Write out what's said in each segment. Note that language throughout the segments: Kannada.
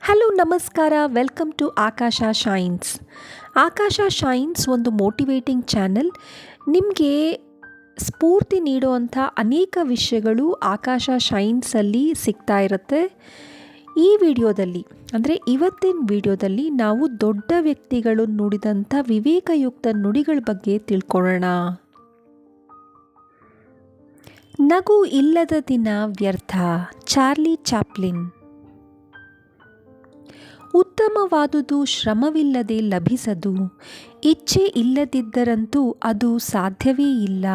ಹಲೋ ನಮಸ್ಕಾರ, welcome to Akasha shines. Akasha shines ಒಂದು ಮೋಟಿವೇಟಿಂಗ್ ಚಾನೆಲ್. ನಿಮಗೆ ಸ್ಫೂರ್ತಿ ನೀಡುವಂಥ ಅನೇಕ ವಿಷಯಗಳು ಆಕಾಶ ಶೈನ್ಸಲ್ಲಿ ಸಿಗ್ತಾ ಇರುತ್ತೆ. ಈ ವಿಡಿಯೋದಲ್ಲಿ ಅಂದರೆ ಇವತ್ತಿನ ವಿಡಿಯೋದಲ್ಲಿ ನಾವು ದೊಡ್ಡ ವ್ಯಕ್ತಿಗಳು ನುಡಿದಂಥ ವಿವೇಕಯುಕ್ತ ನುಡಿಗಳ ಬಗ್ಗೆ ತಿಳ್ಕೊಳ್ಳೋಣ. ನಗು ಇಲ್ಲದ ದಿನ ವ್ಯರ್ಥ. Charlie Chaplin. ಉತ್ತಮವಾದುದು ಶ್ರಮವಿಲ್ಲದೆ ಲಭಿಸದು. ಇಚ್ಛೆ ಇಲ್ಲದಿದ್ದರಂತೂ ಅದು ಸಾಧ್ಯವೇ ಇಲ್ಲ.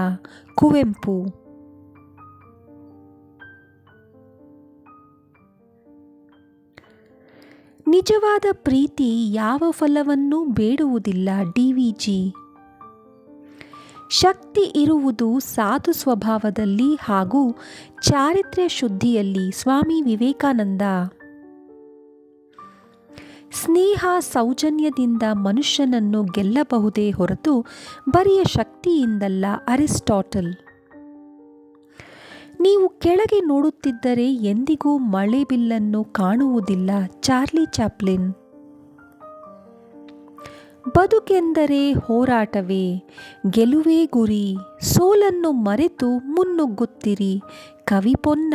ಕುವೆಂಪು. ನಿಜವಾದ ಪ್ರೀತಿ ಯಾವ ಫಲವನ್ನೂ ಬೇಡುವುದಿಲ್ಲ. ಡಿ.ವಿ.ಜಿ. ಶಕ್ತಿ ಇರುವುದು ಸಾಧು ಸ್ವಭಾವದಲ್ಲಿ ಹಾಗೂ ಚಾರಿತ್ರ್ಯ ಶುದ್ಧಿಯಲ್ಲಿ. ಸ್ವಾಮಿ ವಿವೇಕಾನಂದ. ಸ್ನೇಹ ಸೌಜನ್ಯದಿಂದ ಮನುಷ್ಯನನ್ನು ಗೆಲ್ಲಬಹುದೇ ಹೊರತು ಬರಿಯ ಶಕ್ತಿಯಿಂದಲ್ಲ. ಅರಿಸ್ಟಾಟಲ್. ನೀವು ಕೆಳಗೆ ನೋಡುತ್ತಿದ್ದರೆ ಎಂದಿಗೂ ಮಳೆ ಬಿಲ್ಲನ್ನು ಕಾಣುವುದಿಲ್ಲ. Charlie Chaplin. ಬದುಕೆಂದರೆ ಹೋರಾಟವೇ, ಗೆಲುವೇ ಗುರಿ. ಸೋಲನ್ನು ಮರೆತು ಮುನ್ನುಗ್ಗುತ್ತಿರಿ. ಕವಿ ಪೊನ್ನ.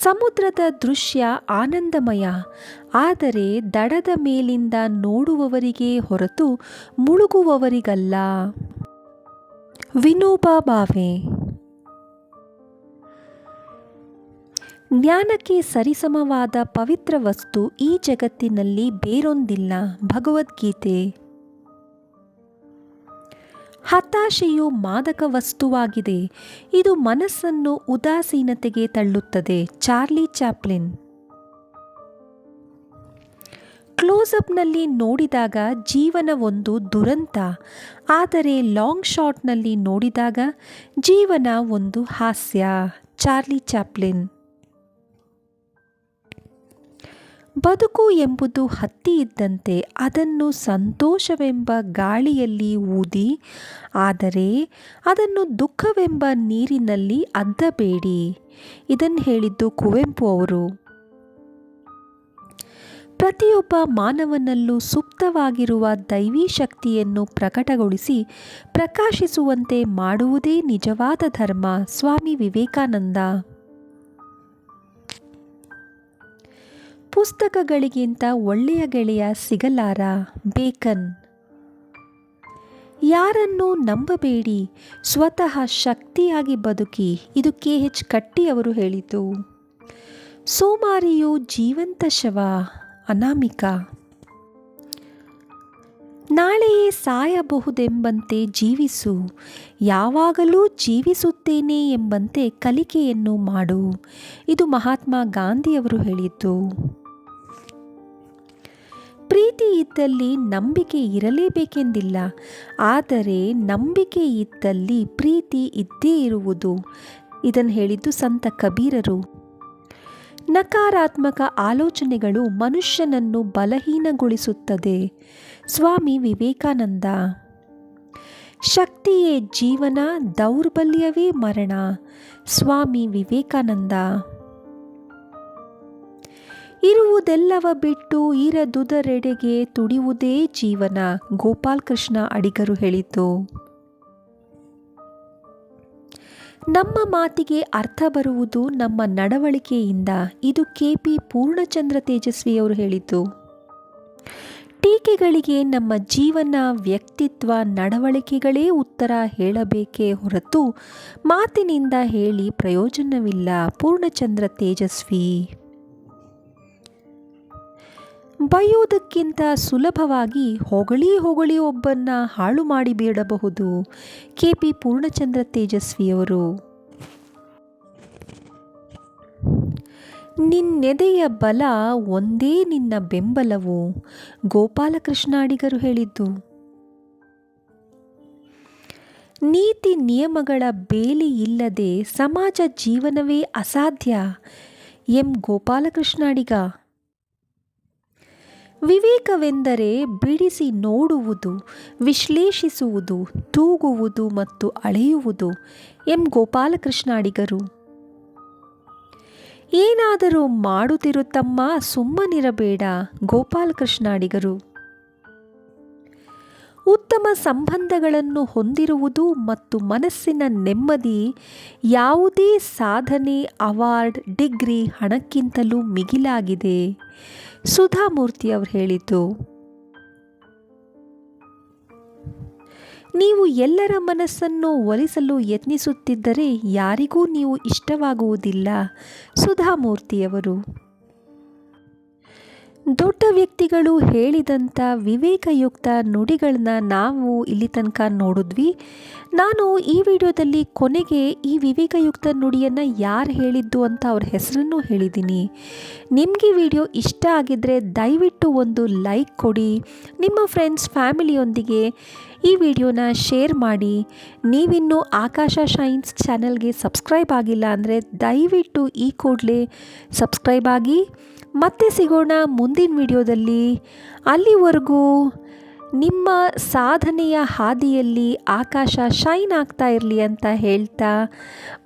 ಸಮುದ್ರದ ದೃಶ್ಯ ಆನಂದಮಯ, ಆದರೆ ದಡದ ಮೇಲಿಂದ ನೋಡುವವರಿಗೆ ಹೊರತು ಮುಳುಗುವವರಿಗಲ್ಲ. ವಿನೋಬಾ ಭಾವೆ. ಜ್ಞಾನಕ್ಕೆ ಸರಿಸಮವಾದ ಪವಿತ್ರ ವಸ್ತು ಈ ಜಗತ್ತಿನಲ್ಲಿ ಬೇರೊಂದಿಲ್ಲ. ಭಗವದ್ಗೀತೆ. ಹತಾಶೆಯು ಮಾದಕ ವಸ್ತುವಾಗಿದೆ. ಇದು ಮನಸ್ಸನ್ನು ಉದಾಸೀನತೆಗೆ ತಳ್ಳುತ್ತದೆ. Charlie Chaplin. ಕ್ಲೋಸಪ್ನಲ್ಲಿ ನೋಡಿದಾಗ ಜೀವನ ಒಂದು ದುರಂತ, ಆದರೆ ಲಾಂಗ್ ಶಾಟ್ನಲ್ಲಿ ನೋಡಿದಾಗ ಜೀವನ ಒಂದು ಹಾಸ್ಯ. Charlie Chaplin. ಬದುಕು ಎಂಬುದು ಹತ್ತಿ ಇದ್ದಂತೆ. ಅದನ್ನು ಸಂತೋಷವೆಂಬ ಗಾಳಿಯಲ್ಲಿ ಊದಿ, ಆದರೆ ಅದನ್ನು ದುಃಖವೆಂಬ ನೀರಿನಲ್ಲಿ ಅದ್ದಬೇಡಿ. ಇದನ್ನು ಹೇಳಿದ್ದು ಕುವೆಂಪು ಅವರು. ಪ್ರತಿಯೊಬ್ಬ ಮಾನವನಲ್ಲೂ ಸುಪ್ತವಾಗಿರುವ ದೈವೀ ಶಕ್ತಿಯನ್ನು ಪ್ರಕಟಗೊಳಿಸಿ ಪ್ರಕಾಶಿಸುವಂತೆ ಮಾಡುವುದೇ ನಿಜವಾದ ಧರ್ಮ. ಸ್ವಾಮಿ ವಿವೇಕಾನಂದ. ಪುಸ್ತಕಗಳಿಗಿಂತ ಒಳ್ಳೆಯ ಗೆಳೆಯ ಸಿಗಲಾರ. ಬೇಕನ್. ಯಾರನ್ನೂ ನಂಬಬೇಡಿ, ಸ್ವತಃ ಶಕ್ತಿಯಾಗಿ ಬದುಕಿ. ಇದು ಕೆ.ಎಚ್. ಕಟ್ಟಿ ಅವರು ಹೇಳಿತು. ಸೋಮಾರಿಯು ಜೀವಂತ ಶವ. ಅನಾಮಿಕ. ನಾಳೆಯೇ ಸಾಯಬಹುದೆಂಬಂತೆ ಜೀವಿಸು, ಯಾವಾಗಲೂ ಜೀವಿಸುತ್ತೇನೆ ಎಂಬಂತೆ ಕಲಿಕೆಯನ್ನು ಮಾಡು. ಇದು ಮಹಾತ್ಮ ಗಾಂಧಿಯವರು ಹೇಳಿದ್ದು. ಪ್ರೀತಿ ಇದ್ದಲ್ಲಿ ನಂಬಿಕೆ ಇರಲೇಬೇಕೆಂದಿಲ್ಲ, ಆದರೆ ನಂಬಿಕೆ ಇದ್ದಲ್ಲಿ ಪ್ರೀತಿ ಇದ್ದೇ ಇರುವುದು. ಇದನ್ನು ಹೇಳಿದ್ದು ಸಂತ ಕಬೀರರು. ನಕಾರಾತ್ಮಕ ಆಲೋಚನೆಗಳು ಮನುಷ್ಯನನ್ನು ಬಲಹೀನಗೊಳಿಸುತ್ತದೆ. ಸ್ವಾಮಿ ವಿವೇಕಾನಂದ. ಶಕ್ತಿಯೇ ಜೀವನ, ದೌರ್ಬಲ್ಯವೇ ಮರಣ. ಸ್ವಾಮಿ ವಿವೇಕಾನಂದ. ಇರುವುದೆಲ್ಲವ ಬಿಟ್ಟು ಇರದುದರೆಡೆಗೆ ತುಡಿಯುವುದೇ ಜೀವನ. ಗೋಪಾಲಕೃಷ್ಣ ಅಡಿಗರು ಹೇಳಿತು. ನಮ್ಮ ಮಾತಿಗೆ ಅರ್ಥ ಬರುವುದು ನಮ್ಮ ನಡವಳಿಕೆಯಿಂದ. ಇದು ಕೆ.ಪಿ. ಪೂರ್ಣಚಂದ್ರ ತೇಜಸ್ವಿಯವರು ಹೇಳಿತು. ಟೀಕೆಗಳಿಗೆ ನಮ್ಮ ಜೀವನ, ವ್ಯಕ್ತಿತ್ವ, ನಡವಳಿಕೆಗಳೇ ಉತ್ತರ ಹೇಳಬೇಕೇ ಹೊರತು ಮಾತಿನಿಂದ ಹೇಳಿ ಪ್ರಯೋಜನವಿಲ್ಲ. ಪೂರ್ಣಚಂದ್ರ ತೇಜಸ್ವಿ. ಬೈಯೋದಕ್ಕಿಂತ ಸುಲಭವಾಗಿ ಹೊಗಳಿ ಹೊಗಳಿ ಒಬ್ಬನ್ನ ಹಾಳು ಮಾಡಿಬಿಡಬಹುದು. ಕೆ.ಪಿ. ಪೂರ್ಣಚಂದ್ರ ತೇಜಸ್ವಿಯವರು. ನಿನ್ನೆದೆಯ ಬಲ ಒಂದೇ ನಿನ್ನ ಬೆಂಬಲವು. ಗೋಪಾಲಕೃಷ್ಣ ಅಡಿಗರು ಹೇಳಿದ್ದು. ನೀತಿ ನಿಯಮಗಳ ಬೇಲಿ ಇಲ್ಲದೆ ಸಮಾಜ ಜೀವನವೇ ಅಸಾಧ್ಯ. ಎಂ. ಗೋಪಾಲಕೃಷ್ಣ ಅಡಿಗ. ವಿವೇಕವೆಂದರೆ ಬಿಡಿಸಿ ನೋಡುವುದು, ವಿಶ್ಲೇಷಿಸುವುದು, ತೂಗುವುದು ಮತ್ತು ಅಳೆಯುವುದು. ಎಂ. ಗೋಪಾಲಕೃಷ್ಣ ಅಡಿಗರು. ಏನಾದರೂ ಮಾಡುತ್ತಿರು ತಮ್ಮ, ಸುಮ್ಮನಿರಬೇಡ. ಗೋಪಾಲಕೃಷ್ಣ ಅಡಿಗರು. ಉತ್ತಮ ಸಂಬಂಧಗಳನ್ನು ಹೊಂದಿರುವುದು ಮತ್ತು ಮನಸ್ಸಿನ ನೆಮ್ಮದಿ ಯಾವುದೇ ಸಾಧನೆ, ಅವಾರ್ಡ್, ಡಿಗ್ರಿ, ಹಣಕ್ಕಿಂತಲೂ ಮಿಗಿಲಾಗಿದೆ. ಸುಧಾಮೂರ್ತಿ ಅವರು ಹೇಳಿದ್ದು. ನೀವು ಎಲ್ಲರ ಮನಸ್ಸನ್ನು ಒಲಿಸಲು ಯತ್ನಿಸುತ್ತಿದ್ದರೆ ಯಾರಿಗೂ ನೀವು ಇಷ್ಟವಾಗುವುದಿಲ್ಲ. ಸುಧಾಮೂರ್ತಿಯವರು. ದೊಡ್ಡ ವ್ಯಕ್ತಿಗಳು ಹೇಳಿದಂಥ ವಿವೇಕಯುಕ್ತ ನುಡಿಗಳನ್ನ ನಾವು ಇಲ್ಲಿ ತನಕ ನೋಡಿದ್ವಿ. ನಾನು ಈ ವಿಡಿಯೋದಲ್ಲಿ ಕೊನೆಗೆ ಈ ವಿವೇಕಯುಕ್ತ ನುಡಿಯನ್ನು ಯಾರು ಹೇಳಿದ್ದು ಅಂತ ಅವ್ರ ಹೆಸರನ್ನು ಹೇಳಿದ್ದೀನಿ. ನಿಮಗೆ ವಿಡಿಯೋ ಇಷ್ಟ ಆಗಿದ್ದರೆ ದಯವಿಟ್ಟು ಒಂದು ಲೈಕ್ ಕೊಡಿ. ನಿಮ್ಮ ಫ್ರೆಂಡ್ಸ್, ಫ್ಯಾಮಿಲಿಯೊಂದಿಗೆ ಈ ವಿಡಿಯೋನ ಶೇರ್ ಮಾಡಿ. ನೀವಿನ್ನೂ ಆಕಾಶ ಶೈನ್ಸ್ ಚಾನಲ್ಗೆ ಸಬ್ಸ್ಕ್ರೈಬ್ ಆಗಿಲ್ಲ ಅಂದರೆ ದಯವಿಟ್ಟು ಈ ಕೂಡಲೇ ಸಬ್ಸ್ಕ್ರೈಬ್ ಆಗಿ. ಮತ್ತೆ ಸಿಗೋಣ ಮುಂದಿನ ವಿಡಿಯೋದಲ್ಲಿ. ಅಲ್ಲಿವರೆಗೂ ನಿಮ್ಮ ಸಾಧನೆಯ ಹಾದಿಯಲ್ಲಿ ಆಕಾಶ ಶೈನ್ ಆಗ್ತಾ ಇರಲಿ ಅಂತ ಹೇಳ್ತಾ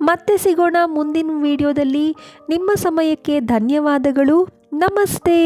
ಮತ್ತೆ ಸಿಗೋಣ ಮುಂದಿನ ವಿಡಿಯೋದಲ್ಲಿ. ನಿಮ್ಮ ಸಮಯಕ್ಕೆ ಧನ್ಯವಾದಗಳು. ನಮಸ್ತೆ.